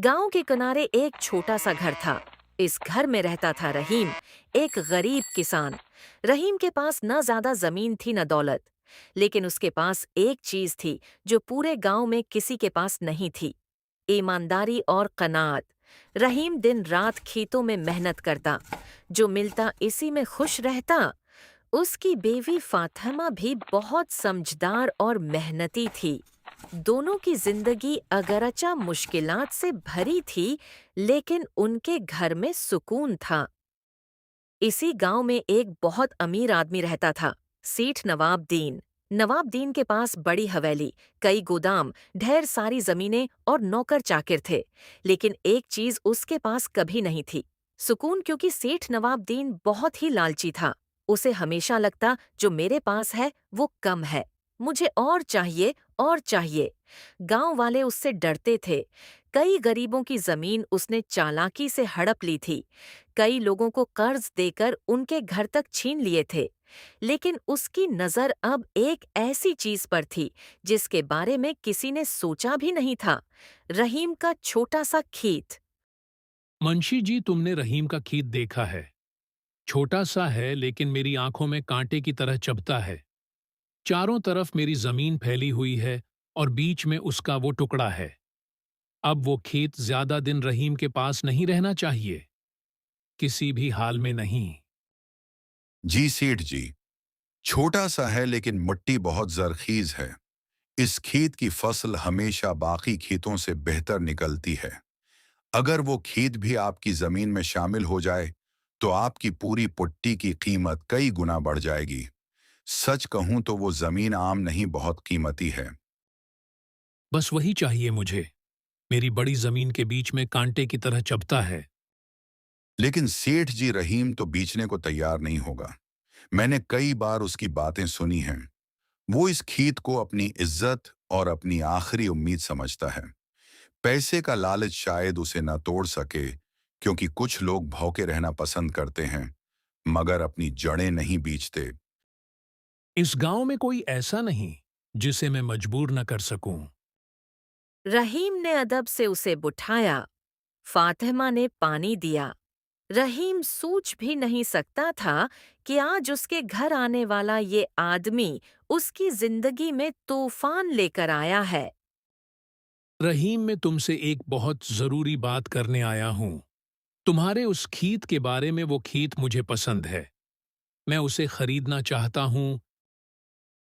गांव के किनारे एक छोटा सा घर था। इस घर में रहता था रहीम, एक गरीब किसान। रहीम के पास न ज्यादा जमीन थी न दौलत, लेकिन उसके पास एक चीज थी जो पूरे गांव में किसी के पास नहीं थी: ईमानदारी और कनात। रहीम दिन रात खेतों में मेहनत करता, जो मिलता इसी में खुश रहता। उसकी बीवी फातिमा भी बहुत समझदार और मेहनती थी। दोनों की जिंदगी अगरचा मुश्किलात से भरी थी, लेकिन उनके घर में सुकून था। इसी गांव में एक बहुत अमीर आदमी रहता था, सेठ नवाबदीन। नवाबदीन के पास बड़ी हवेली, कई गोदाम, ढेर सारी जमीनें और नौकर चाकर थे। लेकिन एक चीज उसके पास कभी नहीं थी: सुकून। क्योंकि सेठ नवाबदीन बहुत ही लालची था। उसे हमेशा लगता जो मेरे पास है वो कम है, मुझे और चाहिए और चाहिए। गांव वाले उससे डरते थे। कई गरीबों की जमीन उसने चालाकी से हड़प ली थी। कई लोगों को कर्ज देकर उनके घर तक छीन लिए थे। लेकिन उसकी नजर अब एक ऐसी चीज पर थी जिसके बारे में किसी ने सोचा भी नहीं था: रहीम का छोटा सा खेत। मुंशी जी, तुमने रहीम का खेत देखा है। छोटा सा है लेकिन मेरी आंखों में कांटे की तरह चुभता है। चारों तरफ मेरी जमीन फैली हुई है और बीच में उसका वो टुकड़ा है। अब वो खेत ज्यादा दिन रहीम के पास नहीं रहना चाहिए, किसी भी हाल में नहीं। जी सेठ जी, छोटा सा है लेकिन मिट्टी बहुत जरखीज है। इस खेत की फसल हमेशा बाकी खेतों से बेहतर निकलती है। अगर वो खेत भी आपकी जमीन में शामिल हो जाए तो आपकी पूरी पुट्टी की कीमत कई गुना बढ़ जाएगी। सच कहूं तो वो जमीन आम नहीं, बहुत कीमती है। बस वही चाहिए मुझे। मेरी बड़ी जमीन के बीच में कांटे की तरह चुभता है। लेकिन सेठ जी, रहीम तो बेचने को तैयार नहीं होगा। मैंने कई बार उसकी बातें सुनी हैं। वो इस खेत को अपनी इज्जत और अपनी आखिरी उम्मीद समझता है। पैसे का लालच शायद उसे न तोड़ सके, क्योंकि कुछ लोग भौंके रहना पसंद करते हैं मगर अपनी जड़ें नहीं बीचते। इस गांव में कोई ऐसा नहीं जिसे मैं मजबूर न कर सकूं। रहीम ने अदब से उसे बुठाया। फातिमा ने पानी दिया। रहीम सोच भी नहीं सकता था कि आज उसके घर आने वाला ये आदमी उसकी जिंदगी में तूफान लेकर आया है। रहीम, मैं तुमसे एक बहुत जरूरी बात करने आया हूं। तुम्हारे उस खेत के बारे में। वो खेत मुझे पसंद है, मैं उसे खरीदना चाहता हूं।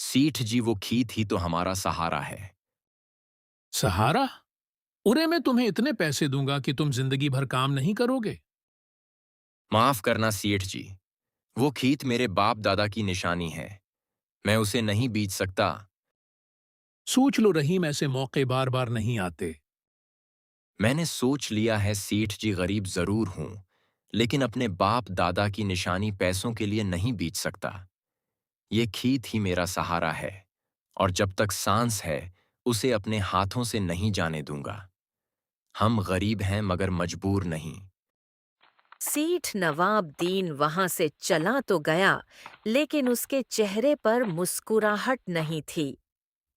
सेठ जी, वो खेत ही तो हमारा सहारा है। सहारा? उरे, मैं तुम्हें इतने पैसे दूंगा कि तुम जिंदगी भर काम नहीं करोगे। माफ करना सेठ जी, वो खेत मेरे बाप दादा की निशानी है। मैं उसे नहीं बीच सकता। सोच लो रहीम, ऐसे मौके बार बार नहीं आते। मैंने सोच लिया है सेठ जी, गरीब जरूर हूं, लेकिन अपने बाप दादा की निशानी पैसों के लिए नहीं बीच सकता। ये खेत ही मेरा सहारा है, और जब तक सांस है उसे अपने हाथों से नहीं जाने दूंगा। हम गरीब हैं मगर मजबूर नहीं। सेठ नवाबदीन वहां से चला तो गया, लेकिन उसके चेहरे पर मुस्कुराहट नहीं थी।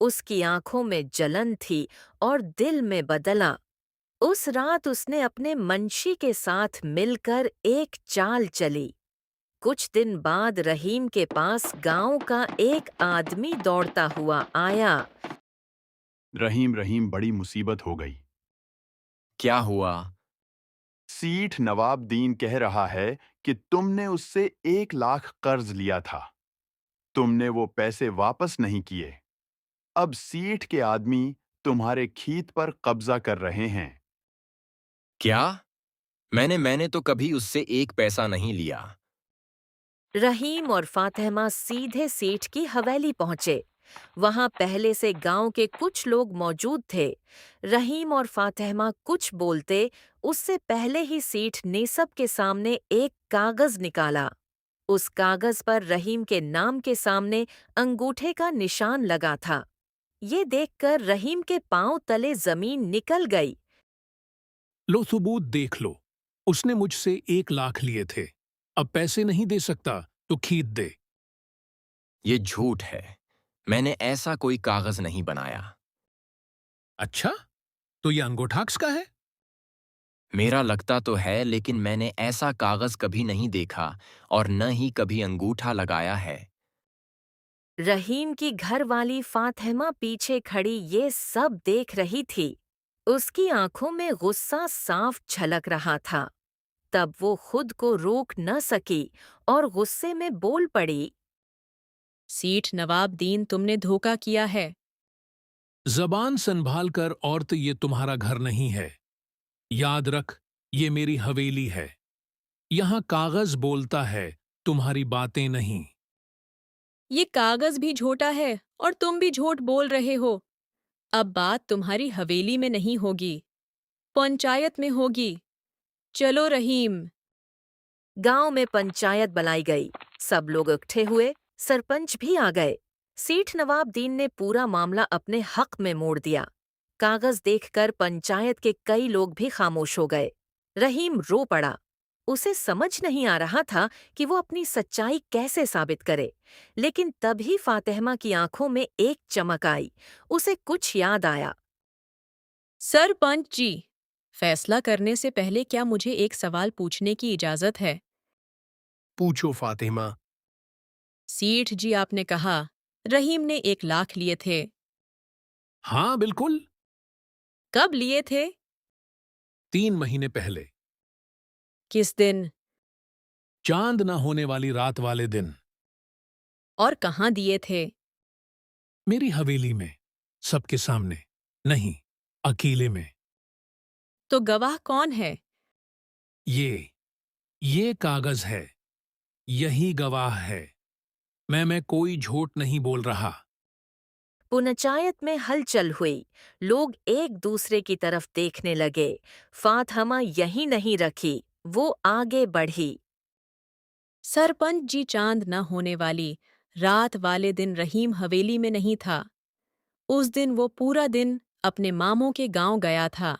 उसकी आंखों में जलन थी और दिल में बदला। उस रात उसने अपने मंशी के साथ मिलकर एक चाल चली। कुछ दिन बाद रहीम के पास गांव का एक आदमी दौड़ता हुआ आया। रहीम रहीम, बड़ी मुसीबत हो गई। क्या हुआ? सीठ नवाबदीन कह रहा है कि तुमने उससे 1 लाख कर्ज लिया था। तुमने वो पैसे वापस नहीं किए। अब सीठ के आदमी तुम्हारे खेत पर कब्जा कर रहे हैं। क्या? मैंने तो कभी उससे एक पैसा नहीं लिया। रहीम और फातिमा सीधे सेठ की हवेली पहुंचे। वहां पहले से गांव के कुछ लोग मौजूद थे। रहीम और फातिमा कुछ बोलते उससे पहले ही सेठ ने सबके सामने एक कागज निकाला। उस कागज पर रहीम के नाम के सामने अंगूठे का निशान लगा था। ये देखकर रहीम के पांव तले जमीन निकल गई। लो, सबूत देख लो। उसने मुझसे 1 लाख लिए थे। अब पैसे नहीं दे सकता तो खेत दे। ये झूठ है। मैंने ऐसा कोई कागज नहीं बनाया। अच्छा, तो ये अंगूठा किसका है? मेरा लगता तो है, लेकिन मैंने ऐसा कागज कभी नहीं देखा और न ही कभी अंगूठा लगाया है। रहीम की घरवाली फातिमा पीछे खड़ी ये सब देख रही थी। उसकी आंखों में गुस्सा साफ झलक रहा था। तब वो खुद को रोक न सकी और गुस्से में बोल पड़ी। सेठ नवाबदीन, तुमने धोखा किया है। जबान संभाल कर, औरत, ये तुम्हारा घर नहीं है। याद रख, ये मेरी हवेली है। यहाँ कागज बोलता है, तुम्हारी बातें नहीं। ये कागज भी झूठा है और तुम भी झूठ बोल रहे हो। अब बात तुम्हारी हवेली में नहीं होगी, पंचायत में होगी। चलो रहीम। गांव में पंचायत बुलाई गई। सब लोग इकट्ठे हुए, सरपंच भी आ गए। सेठ नवाबदीन ने पूरा मामला अपने हक में मोड़ दिया। कागज देखकर पंचायत के कई लोग भी खामोश हो गए। रहीम रो पड़ा। उसे समझ नहीं आ रहा था कि वो अपनी सच्चाई कैसे साबित करे। लेकिन तभी फातिमा की आंखों में एक चमक आई। उसे कुछ याद आया। सरपंच जी, फैसला करने से पहले क्या मुझे एक सवाल पूछने की इजाजत है? पूछो फातिमा। सेठ जी, आपने कहा रहीम ने 1 लाख लिए थे। हाँ, बिल्कुल। कब लिए थे? 3 महीने पहले, किस दिन? चांद न होने वाली रात वाले दिन। और कहाँ दिए थे? मेरी हवेली में, सबके सामने नहीं, अकेले में। तो गवाह कौन है? ये कागज है। यही गवाह है। मैं कोई झूठ नहीं बोल रहा। पंचायत में हलचल हुई। लोग एक दूसरे की तरफ देखने लगे। फातिमा यहीं नहीं रखी, वो आगे बढ़ी। सरपंच जी, चांद न होने वाली रात वाले दिन रहीम हवेली में नहीं था। उस दिन वो पूरा दिन अपने मामों के गांव गया था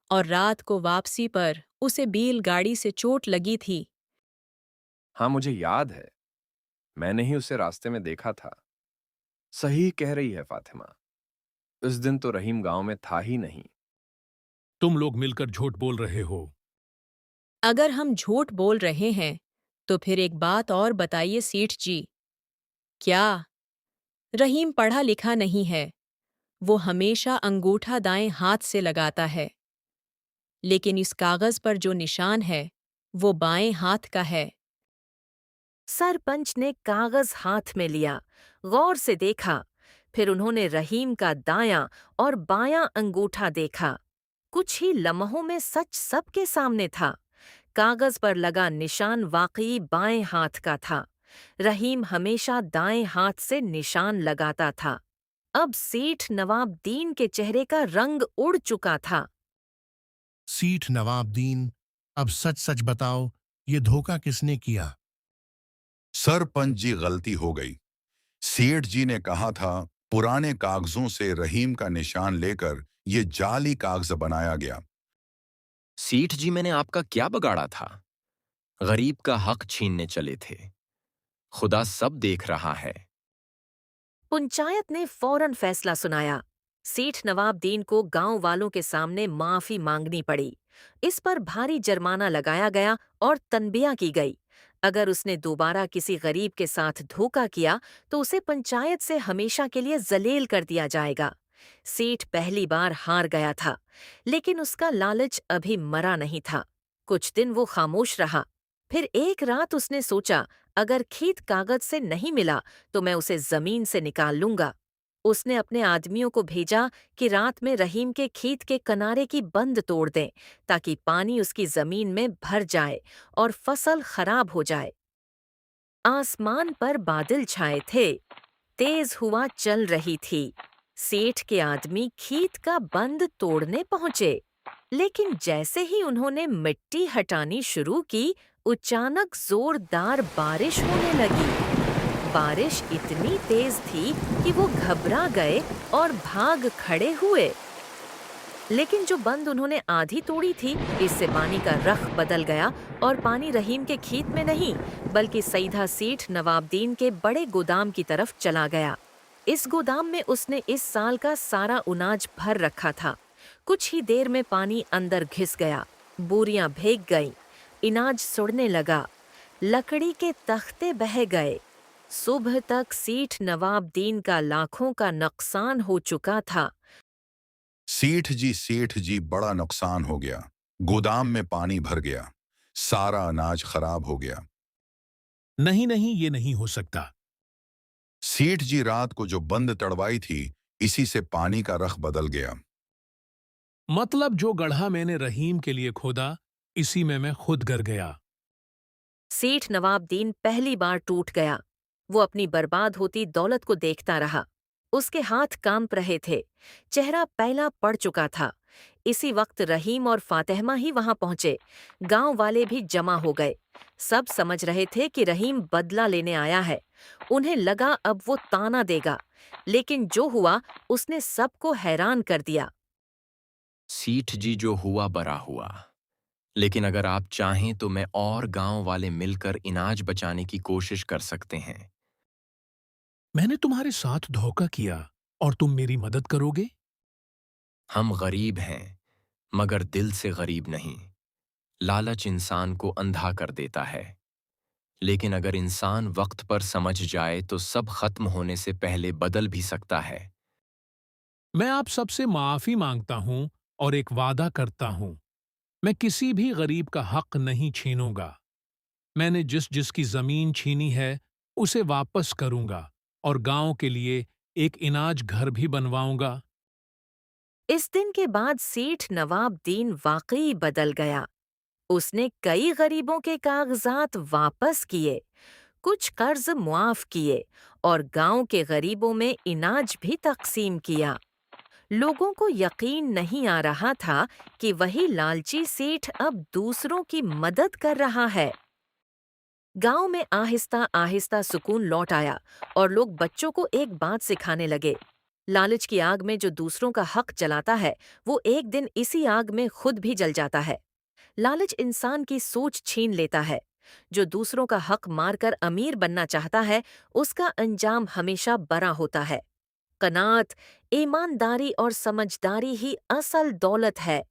और रात को वापसी पर उसे बैलगाड़ी से चोट लगी थी। हाँ, मुझे याद है। मैंने ही उसे रास्ते में देखा था। सही कह रही है फातिमा। इस दिन तो रहीम गांव में था ही नहीं। तुम लोग मिलकर झूठ बोल रहे हो। अगर हम झूठ बोल रहे हैं तो फिर एक बात और बताइए सेठ जी। क्या रहीम पढ़ा लिखा नहीं है? वो हमेशा अंगूठा दाएं हाथ से लगाता है, लेकिन इस कागज पर जो निशान है वो बाएं हाथ का है। सरपंच ने कागज हाथ में लिया, गौर से देखा। फिर उन्होंने रहीम का दायां और बायां अंगूठा देखा। कुछ ही लम्हों में सच सबके सामने था। कागज पर लगा निशान वाकई बाएं हाथ का था। रहीम हमेशा दाएं हाथ से निशान लगाता था। अब सेठ नवाबदीन के चेहरे का रंग उड़ चुका था। सेठ नवाबदीन, अब सच सच बताओ, ये धोखा किसने किया? सरपंच जी, गलती हो गई। सेठ जी ने कहा था पुराने कागजों से रहीम का निशान लेकर ये जाली कागज बनाया गया। सेठ जी, मैंने आपका क्या बगाड़ा था? गरीब का हक छीनने चले थे। खुदा सब देख रहा है। पंचायत ने फौरन फैसला सुनाया। सेठ नवाबदीन को गांव वालों के सामने माफी मांगनी पड़ी। इस पर भारी जुर्माना लगाया गया और तनबिया की गई। अगर उसने दोबारा किसी गरीब के साथ धोखा किया तो उसे पंचायत से हमेशा के लिए जलील कर दिया जाएगा। सेठ पहली बार हार गया था, लेकिन उसका लालच अभी मरा नहीं था। कुछ दिन वो खामोश रहा। फिर एक रात उसने सोचा, अगर खेत कागज से नहीं मिला तो मैं उसे जमीन से निकाल लूंगा। उसने अपने आदमियों को भेजा कि रात में रहीम के खेत के किनारे की बंद तोड़ दें, ताकि पानी उसकी जमीन में भर जाए और फसल खराब हो जाए। आसमान पर बादल छाए थे। तेज हवा चल रही थी। सेठ के आदमी खेत का बंद तोड़ने पहुंचे, लेकिन जैसे ही उन्होंने मिट्टी हटानी शुरू की, अचानक जोरदार बारिश होने लगी। बारिश इतनी तेज थी कि वो घबरा गए और भाग खड़े हुए। लेकिन जो बंद उन्होंने आधी तोड़ी थी, इससे पानी का रख बदल गया और पानी रहीम के खेत में नहीं, बल्कि सीधा सेठ नवाबदीन के बड़े गोदाम की तरफ चला गया। इस गोदाम में उसने इस साल का सारा अनाज भर रखा था। कुछ ही देर में पानी अंदर घिस गया बोरियां भीग गईं, इनाज सुड़ने लगा, लकड़ी के तख्ते बह गए। सुबह तक सेठ नवाबदीन का लाखों का नुकसान हो चुका था। सेठ जी बड़ा नुकसान हो गया। गोदाम में पानी भर गया, सारा अनाज खराब हो गया। नहीं नहीं, ये नहीं हो सकता। सेठ जी रात को जो बंद तड़वाई थी, इसी से पानी का रख बदल गया। मतलब जो गड्ढा मैंने रहीम के लिए खोदा, इसी में मैं खुद गिर गया। सेठ नवाबदीन पहली बार टूट गया। वो अपनी बर्बाद होती दौलत को देखता रहा। उसके हाथ कांप रहे थे, चेहरा पहला पड़ चुका था। इसी वक्त रहीम और फातिमा ही वहां पहुंचे। गांव वाले भी जमा हो गए। सब समझ रहे थे कि रहीम बदला लेने आया है। उन्हें लगा अब वो ताना देगा, लेकिन जो हुआ उसने सबको हैरान कर दिया। सेठ जी, जो हुआ बरा हुआ, लेकिन अगर आप चाहें तो मैं और गांव वाले मिलकर इनाज बचाने की कोशिश कर सकते हैं। मैंने तुम्हारे साथ धोखा किया और तुम मेरी मदद करोगे? हम गरीब हैं, मगर दिल से गरीब नहीं। लालच इंसान को अंधा कर देता है, लेकिन अगर इंसान वक्त पर समझ जाए तो सब खत्म होने से पहले बदल भी सकता है। मैं आप सबसे माफी मांगता हूं और एक वादा करता हूं, मैं किसी भी गरीब का हक नहीं छीनूंगा। मैंने जिस जिसकी जमीन छीनी है उसे वापस करूंगा और गांव के लिए एक इनाज घर भी बनवाऊंगा। इस दिन के बाद सेठ नवाबदीन वाकई बदल गया। उसने कई गरीबों के कागजात वापस किए, कुछ कर्ज मुआफ किए और गांव के गरीबों में इनाज भी तकसीम किया। लोगों को यकीन नहीं आ रहा था कि वही लालची सेठ अब दूसरों की मदद कर रहा है। गांव में आहिस्ता आहिस्ता सुकून लौट आया और लोग बच्चों को एक बात सिखाने लगे। लालच की आग में जो दूसरों का हक जलाता है, वो एक दिन इसी आग में खुद भी जल जाता है। लालच इंसान की सोच छीन लेता है। जो दूसरों का हक मारकर अमीर बनना चाहता है, उसका अंजाम हमेशा बरा होता है। कनात, ईमानदारी और समझदारी ही असल दौलत है।